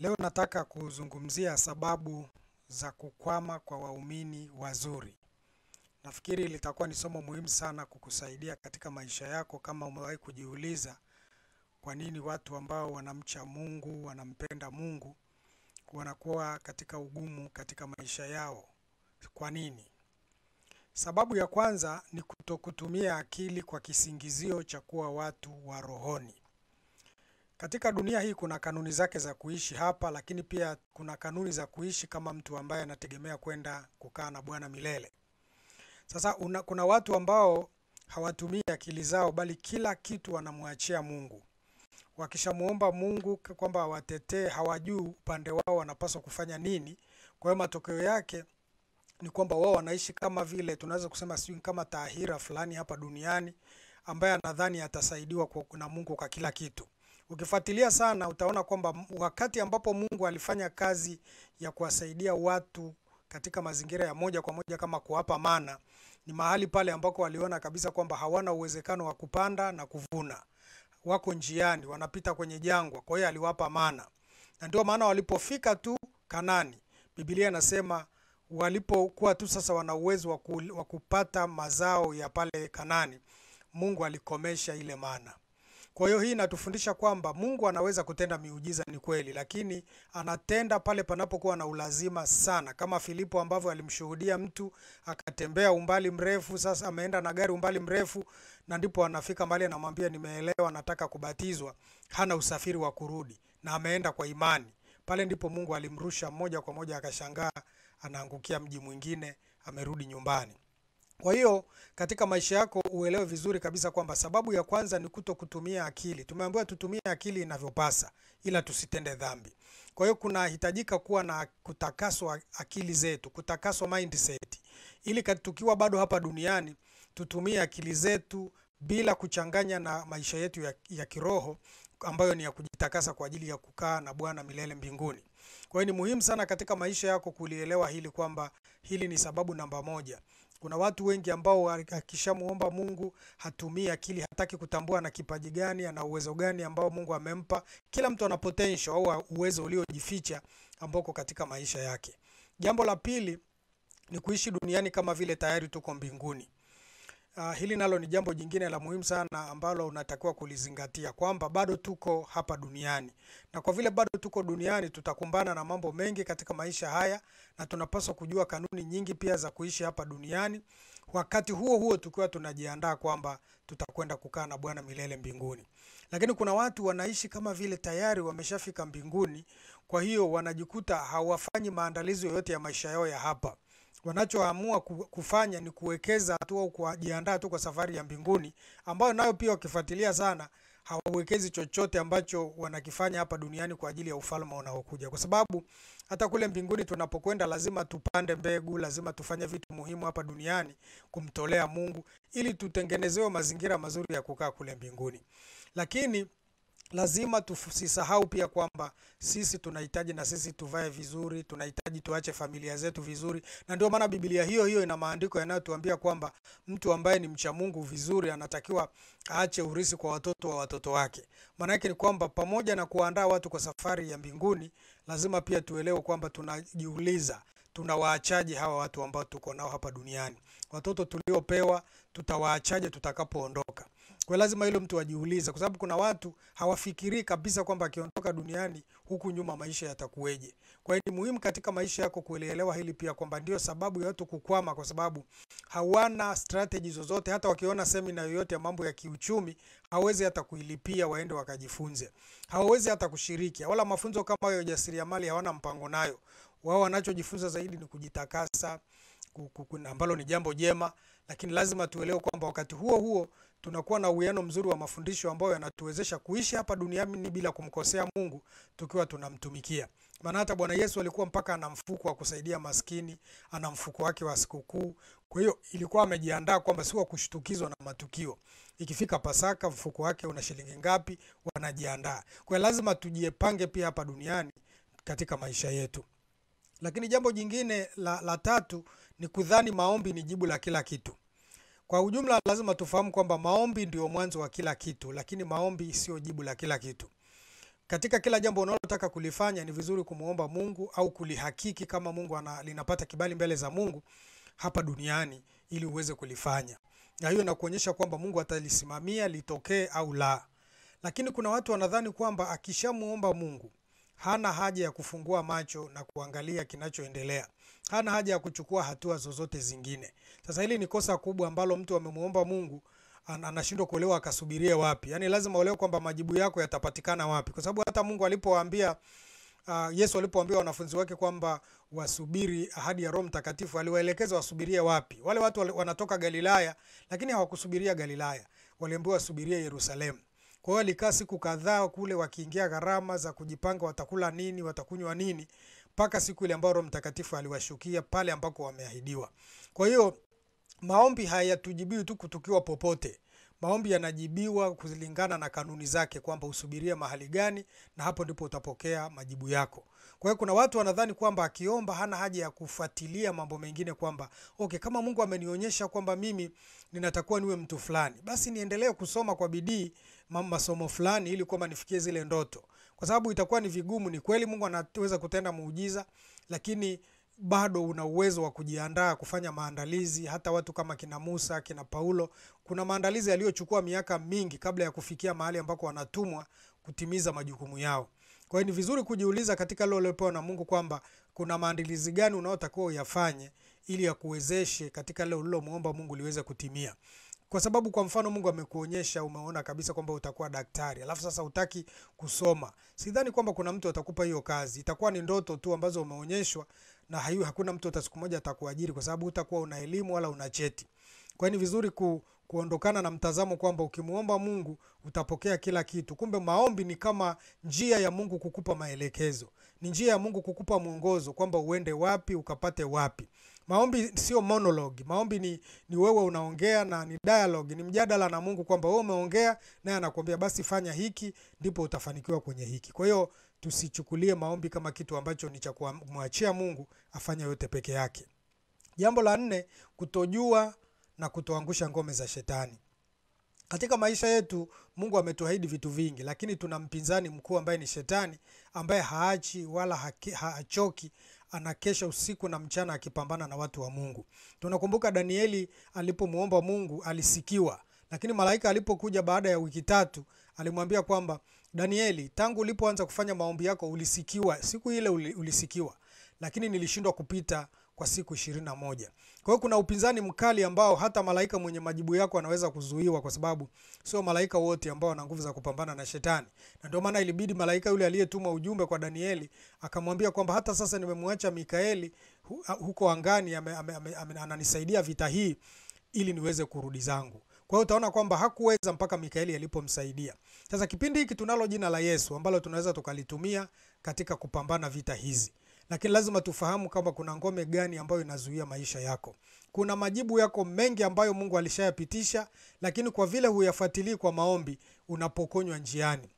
Leo nataka kuzungumzia sababu za kukwama kwa waumini wazuri. Nafikiri litakuwa ni somo muhimu sana kukusaidia katika maisha yako kama umewahi kujiuliza kwa nini watu ambao wanamcha Mungu, wanampenda Mungu, wanakuwa katika ugumu katika maisha yao. Kwa nini? Sababu ya kwanza ni kutokutumia akili kwa kisingizio cha kuwa watu wa rohoni. Katika dunia hii kuna kanuni zake za kuishi hapa, lakini pia kuna kanuni za kuishi kama mtu ambaye anategemea kwenda kukaa na Bwana milele. Sasa kuna watu ambao hawatumii akili zao bali kila kitu wanamwachia Mungu. Wakishamuomba Mungu kwamba awatetee, hawajui upande wao wanapaswa kufanya nini. Kwa hiyo matokeo yake ni kwamba wao wanaishi kama vile tunaweza kusema sio kama tahira fulani hapa duniani ambaye anadhani atasaidiwa na Mungu kwa kila kitu. Ukifuatilia sana utaona kwamba wakati ambapo Mungu alifanya kazi ya kuwasaidia watu katika mazingira ya moja kwa moja kama kuwapa mana, ni mahali pale ambako waliona kabisa kwamba hawana uwezekano wa kupanda na kuvuna. Wako njiani, wanapita kwenye jangwa, kwa hiyo aliwapa mana. Na ndio maana walipofika tu Kanaani, Biblia inasema walipokuwa tu sasa wana uwezo wa kupata mazao ya pale Kanaani, Mungu alikomesha ile mana. Kwa hiyo hii inatufundisha kwamba Mungu anaweza kutenda miujiza, ni kweli, lakini anatenda pale panapokuwa na ulazima sana. Kama Filipo ambavyo alimshuhudia mtu akatembea umbali mrefu, sasa ameenda na gari umbali mrefu na ndipo anafika mahali anamwambia nimeelewa, nataka kubatizwa. Hana usafiri wa kurudi na ameenda kwa imani. Pale ndipo Mungu alimrusha moja kwa moja, akashangaa anaangukia mji mwingine, amerudi nyumbani. Kwa hiyo katika maisha yako uelewe vizuri kabisa kwamba sababu ya kwanza ni kutokutumia akili. Tumeambiwa tutumie akili inavyopasa ila tusitende dhambi. Kwa hiyo kunahitajika kuwa na kutakaswa akili zetu, kutakaswa mindset. Ili tukiwa bado hapa duniani tutumie akili zetu bila kuchanganya na maisha yetu ya kiroho ambayo ni ya kujitakasa kwa ajili ya kukaa na Bwana milele mbinguni. Kwa hiyo ni muhimu sana katika maisha yako kulielewa hili kwamba hili ni sababu namba moja. Kuna watu wengi ambao akishamuomba Mungu hatumii akili, hataki kutambua na kipaji gani, ana uwezo gani ambao Mungu amempa. Kila mtu ana potential au uwezo uliojificha ambako katika maisha yake. Jambo la pili ni kuishi duniani kama vile tayari tuko mbinguni. Hili nalo ni jambo jingine la muhimu sana ambalo unatakiwa kulizingatia kwamba bado tuko hapa duniani. Na kwa vile bado tuko duniani tutakumbana na mambo mengi katika maisha haya na tunapaswa kujua kanuni nyingi pia za kuishi hapa duniani. Wakati huo huo tukiwa tunajiandaa kwamba tutakwenda kukaa na Bwana milele mbinguni. Lakini kuna watu wanaishi kama vile tayari wameshafika mbinguni, kwa hiyo wanajikuta hawafanyi maandalizi yoyote ya maisha yao ya hapa. Wanachoamua kufanya ni kuwekeza tu au kujiandaa tu kwa safari ya mbinguni, ambayo nayo pia wakifuatilia sana hawawekezi chochote ambacho wanakifanya hapa duniani kwa ajili ya ufalme unaokuja. Kwa sababu hata kule mbinguni tunapokwenda lazima tupande mbegu, lazima tufanye vitu muhimu hapa duniani kumtolea Mungu ili tutengenezewe mazingira mazuri ya kukaa kule mbinguni. Lakini lazima tusisahau pia kwamba sisi tunahitaji na sisi tuvae vizuri, tunahitaji tuache familia zetu vizuri. Na ndio maana Biblia hiyo ina maandiko yanayotuambia kwamba mtu ambaye ni mcha Mungu vizuri anatakiwa aache urithi kwa watoto wa watoto wake. Maana yake ni kwamba pamoja na kuandaa watu kwa safari ya mbinguni, lazima pia tuelewe kwamba tunajiuliza tunawaachaje hawa watu ambao tuko nao hapa duniani. Watoto tuliopewa tutawaachaje tutakapoondoka. Kwa lazima hilo mtu ajiulize, kwa sababu kuna watu hawafikiri kabisa kwamba akiondoka duniani huku nyuma maisha yatakuweje. Kwa hiyo ni muhimu katika maisha yako kuelewa hili pia kwamba ndio sababu ya watu kukwama, kwa sababu hawana strategy zozote. Hata wakiona semina yoyote ya mambo ya kiuchumi hawezi hata kuilipia waende wakajifunze. Hawezi hata kushiriki wala mafunzo kama hayo ya ujasiriamali hawana mpango nayo. Wao wanachojifunza zaidi ni kujitakasa, ambalo ni jambo jema, lakini lazima tuelewe kwamba wakati huo huo tunakuwa na uwiano mzuri wa mafundisho ambayo yanatuwezesha kuishi hapa duniani bila kumkosea Mungu tukiwa tunamtumikia. Maana hata Bwana Yesu alikuwa mpaka ana mfuko wa kusaidia maskini, ana mfuko wake wa sikukuu. Kwa hiyo ilikuwa amejiandaa kwamba si wa kushtukizwa na matukio. Ikifika Pasaka mfuko wake una shilingi ngapi, wanajiandaa. Kwa hiyo lazima tujipange pia hapa duniani katika maisha yetu. Lakini jambo jingine la tatu ni kudhani maombi ni jibu la kila kitu. Kwa ujumla lazima tufahamu kwamba maombi ndio mwanzo wa kila kitu, lakini maombi sio jibu la kila kitu. katika kila jambo unalotaka kulifanya ni vizuri kumuomba Mungu au kulihakiki kama linapata kibali mbele za Mungu hapa duniani ili uweze kulifanya. Na hiyo inakuonyesha kwamba Mungu atalisimamia litokee au la. Lakini kuna watu wanadhani kwamba akishamuomba Mungu hana haja ya kufungua macho na kuangalia kinachoendelea. Hana haja ya kuchukua hatua zozote zingine. Sasa hili ni kosa kubwa ambalo mtu amemuomba Mungu anashindwa kuelewa akasubirie wapi. Yaani lazima uelewe kwamba majibu yako yatapatikana wapi. Kwa sababu hata Mungu Yesu alipoambia wanafunzi wake kwamba wasubiri ahadi ya Roho Mtakatifu, aliwaelekeza wasubirie wapi. Wale watu wanatoka Galilaya, lakini hawakusubiria Galilaya. Waliambiwa wasubirie Yerusalemu. Kwa hiyo alikaa siku kadhaa kule wakiingia gharama za kujipanga watakula nini, watakunywa nini, mpaka siku ile ambayo Roho Mtakatifu aliwashukia pale ambako wameahidiwa. Kwa hiyo maombi hayatujibiwi tu kutukiwa popote. Maombi yanajibiwa kulingana na kanuni zake, kwamba usubirie mahali gani na hapo ndipo utapokea majibu yako. Kwa hiyo kuna watu wanadhani kwamba akiomba hana haja ya kufuatilia mambo mengine, kwamba okay, kama Mungu amenionyesha kwamba mimi ninatakiwa niwe mtu fulani, basi niendelee kusoma kwa bidii masomo fulani ili kwamba nifikie zile ndoto. Kwa sababu itakuwa ni vigumu. Ni kweli Mungu anaweza kutenda muujiza, lakini bado una uwezo wa kujiandaa, kufanya maandalizi. Hata watu kama kina Musa, kina Paulo, kuna maandalizi yaliyochukua miaka mingi kabla ya kufikia mahali ambako wanatumwa kutimiza majukumu yao. Kwa hiyo ni vizuri kujiuliza katika lile ulilopewa na Mungu kwamba kuna maandalizi gani unayotakiwa uyafanye ili ya kuwezeshe katika lile ulilomuomba Mungu liweze kutimia. Kwa sababu kwa mfano Mungu amekuonyesha, umeona kabisa kwamba utakuwa daktari, alafu sasa hutaki kusoma. Sidhani kwamba kuna mtu atakupa hiyo kazi. Itakuwa ni ndoto tu ambazo umeonyeshwa, na hakuna mtu hata siku moja atakuajiri kwa sababu hutakuwa una elimu wala una cheti. Kwa hiyo ni vizuri kuondokana na mtazamo kwamba ukimuomba Mungu utapokea kila kitu. Kumbe maombi ni kama njia ya Mungu kukupa maelekezo. Ni njia ya Mungu kukupa mwongozo kwamba uende wapi ukapate wapi. Maombi sio monologue. Maombi ni wewe unaongea, na ni dialogue, ni mjadala na Mungu kwamba wewe umeongea naye anakuambia basi fanya hiki ndipo utafanikiwa kwenye hiki. Kwa hiyo tusichukulie maombi kama kitu ambacho ni cha kumwachia Mungu afanye yote peke yake. Jambo la 4, kutojua na kutoangusha ngome za shetani. Katika maisha yetu Mungu ametuahidi vitu vingi, lakini tuna mpinzani mkuu ambaye ni shetani, ambaye haachi wala hachoki, anakesha usiku na mchana akipambana na watu wa Mungu. Tunakumbuka Danieli alipomuomba Mungu alisikiwa, lakini malaika alipokuja baada ya wiki 3 alimwambia kwamba Danieli, tangu ulipoanza kufanya maombi yako ulisikiwa, siku ile ulisikiwa, lakini nilishindwa kupita kwa siku 21. Kwa hiyo kuna upinzani mkali ambao hata malaika mwenye majibu yako anaweza kuzuiwa, kwa sababu sio malaika wote ambao wana nguvu za kupambana na shetani. Na ndio maana ilibidi malaika yule aliyetuma ujumbe kwa Danieli akamwambia kwamba hata sasa nimemwacha Mikaeli huko angani, ananisaidia vita hii ili niweze kurudi zangu. Kwa hiyo utaona kwamba hakuweza mpaka Mikaeli alipomsaidia. Sasa kipindi hiki tunalo jina la Yesu ambalo tunaweza tukalitumia katika kupambana vita hizi. Lakini lazima tufahamu kama kuna ngome gani ambayo inazuia maisha yako. Kuna majibu yako mengi ambayo Mungu alishayapitisha, lakini kwa vile huyafuatilii kwa maombi, unapokonywa njiani.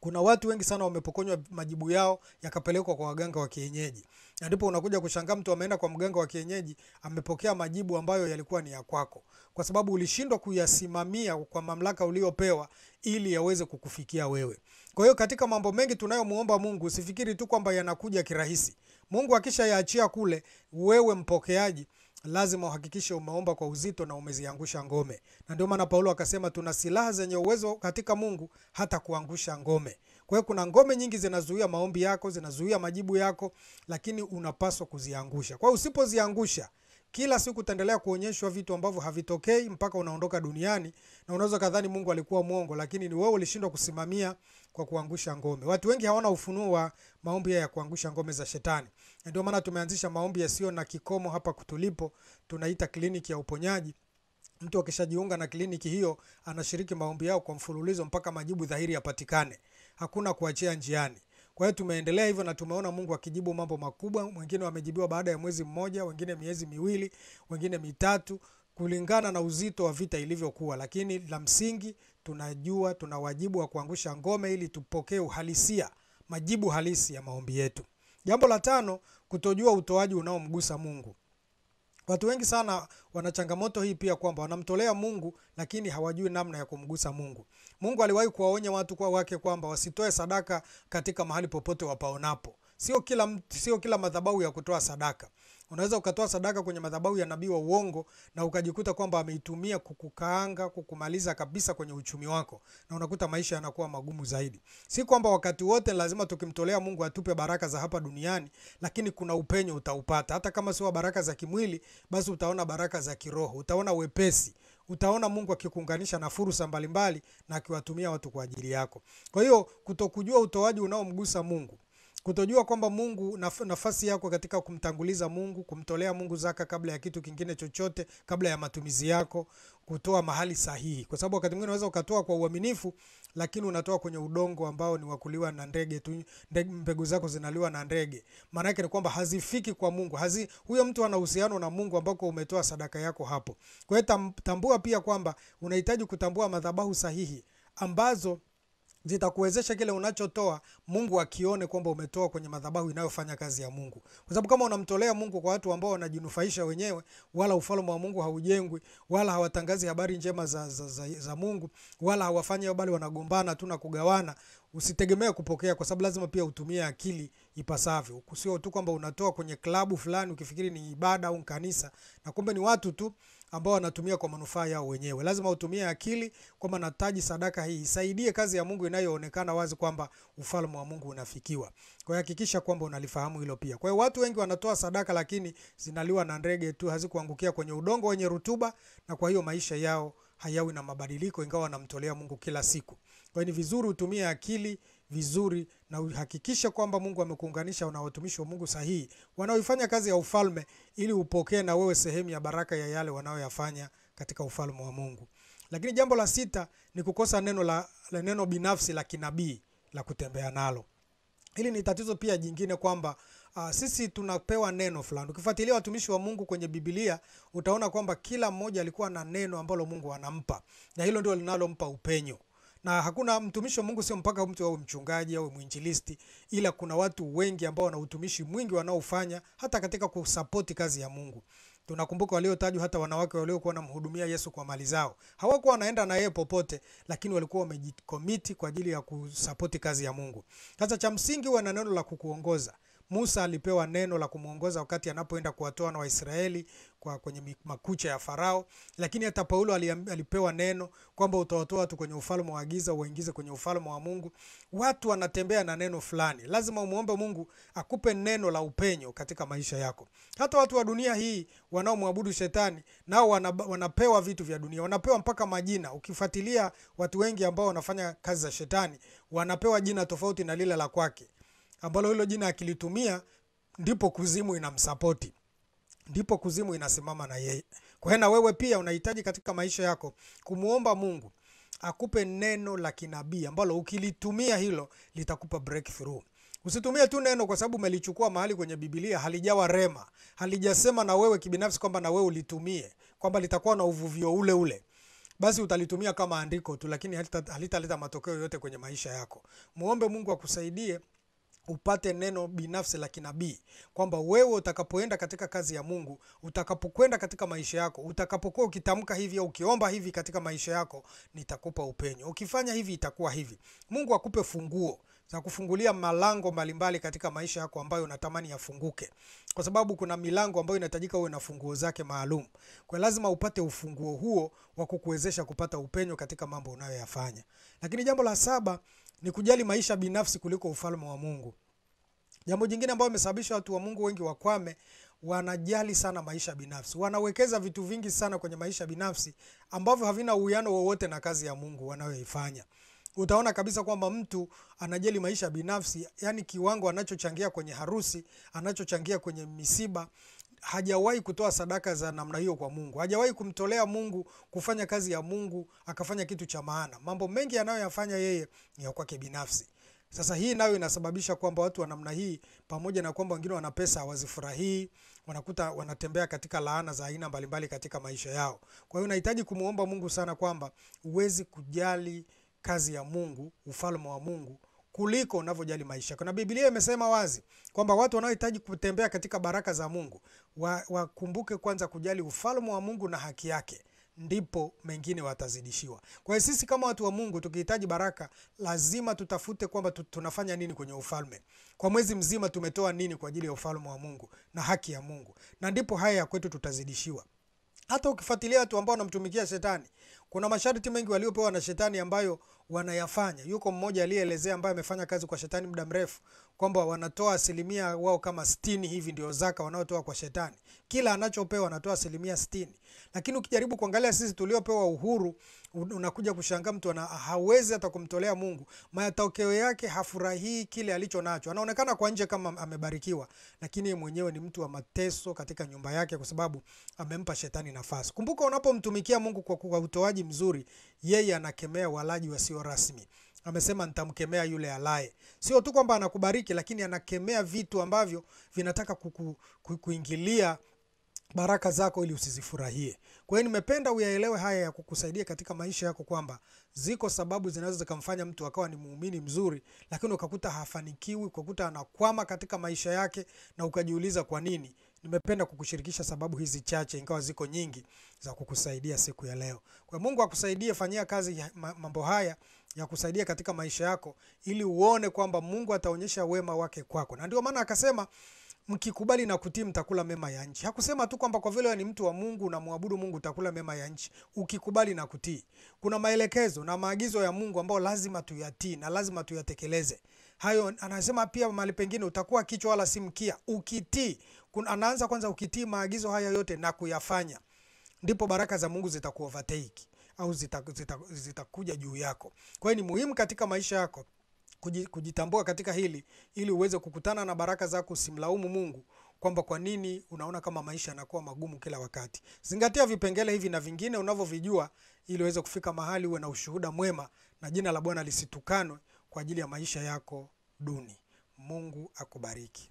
Kuna watu wengi sana wamepokonywa majibu yao yakapelekwa kwa waganga wa kienyeji. Na ndipo unakuja kushangaa mtu ameenda kwa mganga wa kienyeji amepokea majibu ambayo yalikuwa ni ya kwako, kwa sababu ulishindwa kuyasimamia kwa mamlaka uliopewa ili yaweze kukufikia wewe. Kwa hiyo katika mambo mengi tunayomuomba Mungu, usifikiri tu kwamba yanakuja kirahisi. Mungu akishayaachia kule, wewe mpokeaji lazima uhakikishe umeomba kwa uzito na umeziangusha ngome. Na ndio maana Paulo akasema tuna silaha zenye uwezo katika Mungu hata kuangusha ngome. Kwa hiyo kuna ngome nyingi zinazuia maombi yako, zinazuia majibu yako, lakini unapaswa kuziangusha. Kwa hiyo usipoziangusha, kila siku utaendelea kuonyeshwa vitu ambavyo havitokei mpaka unaondoka duniani, na unaweza kadhani Mungu alikuwa mwongo, lakini ni wewe ulishindwa kusimamia kwa kuangusha ngome. Watu wengi hawana ufunuo wa maombi ya kuangusha ngome za shetani. Ndio maana tumeanzisha maombi yasiyo na kikomo hapa kutulipo, tunaita kliniki ya uponyaji. Mtu akishajiunga na kliniki hiyo anashiriki maombi yao kwa mfululizo mpaka majibu dhahiri yapatikane. Hakuna kuachia njiani. Kwa hiyo tumeendelea hivyo na tumeona Mungu akijibu mambo makubwa. Wengine wamejibiwa baada ya mwezi mmoja, wengine miezi 2, wengine 3, kulingana na uzito wa vita ilivyokuwa. Lakini la msingi tunajua tuna wajibu wa kuangusha ngome ili tupokee uhalisia, majibu halisi ya maombi yetu. Jambo la 5, kutojua utoaji unaomgusa Mungu. Watu wengi sana wana changamoto hii pia, kwamba wanamtolea Mungu lakini hawajui namna ya kumgusa Mungu. Mungu aliwahi kuwaonya watu kwa wake kwamba wasitoe sadaka katika mahali popote wapaonapo. Sio kila madhabahu ya kutoa sadaka. Unaweza ukatoa sadaka kwenye madhabahu ya nabii wa uongo na ukajikuta kwamba ameitumia kukukaanga, kukumaliza kabisa kwenye uchumi wako, na unakuta maisha yanakuwa magumu zaidi. Si kwamba wakati wote lazima tukimtolea Mungu atupe baraka za hapa duniani, lakini kuna upenyo utaupata. Hata kama sio baraka za kimwili, basi utaona baraka za kiroho, utaona wepesi, utaona Mungu akikuunganisha na fursa mbalimbali na akiwatumia watu kwa ajili yako. Kwa hiyo kutokujua utoaji unaomgusa Mungu, kutojua kwamba Mungu, nafasi yako katika kumtanguliza Mungu, kumtolea Mungu zaka kabla ya kitu kingine chochote, kabla ya matumizi yako, kutoa mahali sahihi. Kwa sababu wakati mwingine unaweza ukatoa kwa uaminifu, lakini unatoa kwenye udongo ambao ni wakuliwa na ndege tu, mbegu zako zinaliwa na ndege. Maana yake ni kwamba hazifiki kwa Mungu. Huyo mtu ana uhusiano na Mungu ambako umetoa sadaka yako hapo. Kwa hiyo tambua pia kwamba unahitaji kutambua madhabahu sahihi ambazo zitakuwezesha kile unachotoa Mungu akione kwamba umetoa kwenye madhabahu inayofanya kazi ya Mungu. Kwa sababu kama unamtolea Mungu kwa watu ambao wanajinufaisha wenyewe, wala ufalme wa Mungu haujengwi, wala hawatangazi habari njema za Mungu, wala hawafanyi bali wanagombana tu na kugawana, usitegemee kupokea, kwa sababu lazima pia utumie akili ipasavyo. Sio tu kwamba unatoa kwenye klabu fulani ukifikiri ni ibada au kanisa, na kumbe ni watu tu ambao wanatumia kwa manufaa yao wenyewe. Lazima utumie akili kwamba nataji sadaka hii isaidie kazi ya Mungu inayoonekana wazi kwamba ufalme wa Mungu unafikiwa. Kwa hiyo hakikisha kwamba unalifahamu hilo pia. Kwa hiyo watu wengi wanatoa sadaka lakini zinaliwa na ndege tu, hazikuangukia kwenye udongo wenye rutuba, na kwa hiyo maisha yao hayawi na mabadiliko ingawa wanamtolea Mungu kila siku. Kwa hiyo ni vizuri utumie akili vizuri na uhakikishe kwamba Mungu amekuunganisha na watumishi wa Mungu sahihi wanaoifanya kazi ya ufalme, ili upokee na wewe sehemu ya baraka ya yale wanaoyafanya katika ufalme wa Mungu. Lakini jambo la sita ni kukosa neno binafsi la kinabii la kutembea nalo. Hili ni tatizo pia jingine, kwamba sisi tunapewa neno fulani. Ukifuatilia watumishi wa Mungu kwenye Biblia utaona kwamba kila mmoja alikuwa na neno ambalo Mungu anampa, na hilo ndio linalompa upenyo. Na hakuna mtumishi wa Mungu, sio mpaka mtu awe mchungaji au mwinjilisti, ila kuna watu wengi ambao wana utumishi mwingi wanaofanya hata katika kusapoti kazi ya Mungu. Tunakumbuka waliotajwa hata wanawake waliokuwa wanamhudumia Yesu kwa mali zao. Hawakuwa wanaenda na yeye popote, lakini walikuwa wamejikomiti kwa ajili ya kusapoti kazi ya Mungu. Sasa cha msingi huwa na neno la kukuongoza. Musa alipewa neno la kumuongoza wakati anapoenda kuwatoa na Waisraeli kwenye makucha ya Farao, lakini hata Paulo alipewa neno kwamba utawatoa watu kwenye ufalme wa giza uwaingize kwenye ufalme wa Mungu. Watu wanatembea na neno fulani. Lazima umuombe Mungu akupe neno la upenyo katika maisha yako. Hata watu wa dunia hii wanaomwabudu shetani nao wanapewa vitu vya dunia, wanapewa mpaka majina. Ukifuatilia watu wengi ambao wanafanya kazi za shetani wanapewa jina tofauti na lile la kwake, ambalo hilo jina akilitumia ndipo kuzimu inamsapoti, ndipo kuzimu inasimama na yeye. Kwa hiyo na wewe pia unahitaji katika maisha yako kumuomba Mungu akupe neno la kinabii ambalo ukilitumia hilo litakupa breakthrough. Usitumie tu neno kwa sababu umelichukua mahali kwenye Biblia halijawa rema, halijasema na wewe kibinafsi kwamba na wewe ulitumie, kwamba litakuwa na uvuvio ule ule. Basi utalitumia kama andiko tu, lakini halitaleta matokeo yote kwenye maisha yako. Muombe Mungu akusaidie upate neno binafsi la kinabii, kwamba wewe utakapoenda katika kazi ya Mungu, utakapokwenda katika maisha yako, utakapokuwa ukitamka hivi au ukiomba hivi katika maisha yako, nitakupa upenyo. Ukifanya hivi itakuwa hivi. Mungu akupe funguo za kufungulia malango mbalimbali katika maisha yako ambayo unatamani yafunguke. Kwa sababu kuna milango ambayo inahitajika uwe na funguo zake maalum. Kwa lazima upate ufunguo huo wa kukuwezesha kupata upenyo katika mambo unayoyafanya. Lakini jambo la 7 ni kujali maisha binafsi kuliko ufalme wa Mungu. Jambo jingine ambalo limesababisha watu wa Mungu wengi wakwame, wanajali sana maisha binafsi. Wanawekeza vitu vingi sana kwenye maisha binafsi ambavyo havina uwiano wowote na kazi ya Mungu wanayoifanya. Utaona kabisa kwamba mtu anajali maisha binafsi, yani kiwango anachochangia kwenye harusi, anachochangia kwenye misiba, hajawahi kutoa sadaka za namna hiyo kwa Mungu. Hajawahi kumtolea Mungu kufanya kazi ya Mungu, akafanya kitu cha maana. Mambo mengi anayoyafanya yeye ni ya kwake binafsi. Sasa hii nayo inasababisha kwamba watu wa namna hii, pamoja na kwamba wengine wana pesa hawazifurahii, wanakuta wanatembea katika laana za aina mbalimbali katika maisha yao. Kwa hiyo unahitaji kumuomba Mungu sana kwamba uwezi kujali kazi ya Mungu, ufalme wa Mungu kuliko unavyojali maisha yako. Na Biblia imesema wazi kwamba watu wanaohitaji kutembea katika baraka za Mungu wakumbuke kwanza kujali ufalme wa Mungu na haki yake, ndipo mengine watazidishiwa. Kwa hiyo sisi kama watu wa Mungu tukihitaji baraka, lazima tutafute kwamba tunafanya nini kwenye ufalme. Kwa mwezi mzima tumetoa nini kwa ajili ya ufalme wa Mungu na haki ya Mungu, na ndipo haya ya kwetu tutazidishiwa. Hata ukifuatilia watu ambao wanamtumikia shetani, kuna masharti mengi waliopewa na shetani ambayo wanayafanya. Yuko mmoja aliyeelezea ambaye amefanya kazi kwa shetani muda mrefu kwamba wanatoa asilimia wao kama 60 hivi ndio zaka wanaotoa kwa shetani. Kila anachopewa wanatoa asilimia 60. Lakini ukijaribu kuangalia sisi tuliopewa uhuru, unakuja kushangaa mtu hawezi hata kumtolea Mungu. Matokeo yake hafurahii kile alicho nacho. Anaonekana kwa nje kama amebarikiwa, lakini yeye mwenyewe ni mtu wa mateso katika nyumba yake kwa sababu amempa shetani nafasi. Kumbuka, unapomtumikia Mungu kwa utoaji mzuri, yeye anakemea walaji wasio rasmi. Amesema nitamkemea yule alaye. Sio tu kwamba anakubariki, lakini anakemea vitu ambavyo vinataka kuingilia baraka zako ili usizifurahie. Kwa hiyo nimependa uyaelewe haya ya kukusaidia katika maisha yako kwamba ziko sababu zinaweza zikamfanya mtu akawa ni muumini mzuri, lakini ukakuta hafanikiwi, ukakuta anakwama katika maisha yake na ukajiuliza kwa nini. Nimependa kukushirikisha sababu hizi chache, ingawa ziko nyingi, za kukusaidia siku ya leo. Kwa Mungu akusaidie, fanyia kazi mambo haya ya kusaidia katika maisha yako ili uone kwamba Mungu ataonyesha wema wake kwako. Na ndio maana akasema mkikubali na kutii mtakula mema ya nchi. Hakusema tu kwamba kwa vile wewe ni mtu wa Mungu na muabudu Mungu utakula mema ya nchi. Ukikubali na kutii, kuna maelekezo na maagizo ya Mungu ambayo lazima tuyatii na lazima tuyatekeleze. Hayo anasema pia mahali pengine utakuwa kichwa wala si mkia. Ukitii, anaanza kwanza ukitii maagizo haya yote na kuyafanya, ndipo baraka za Mungu zitakuovertake au zitakuja juu yako. Kwa hiyo ni muhimu katika maisha yako kujitambua katika hili ili uweze kukutana na baraka zako. Usimlaumu Mungu kwamba kwa nini unaona kama maisha yanakuwa magumu kila wakati. Zingatia vipengele hivi na vingine unavyovijua ili uweze kufika mahali uwe na ushuhuda mwema na jina la Bwana lisitukanwe kwa ajili ya maisha yako duni. Mungu akubariki.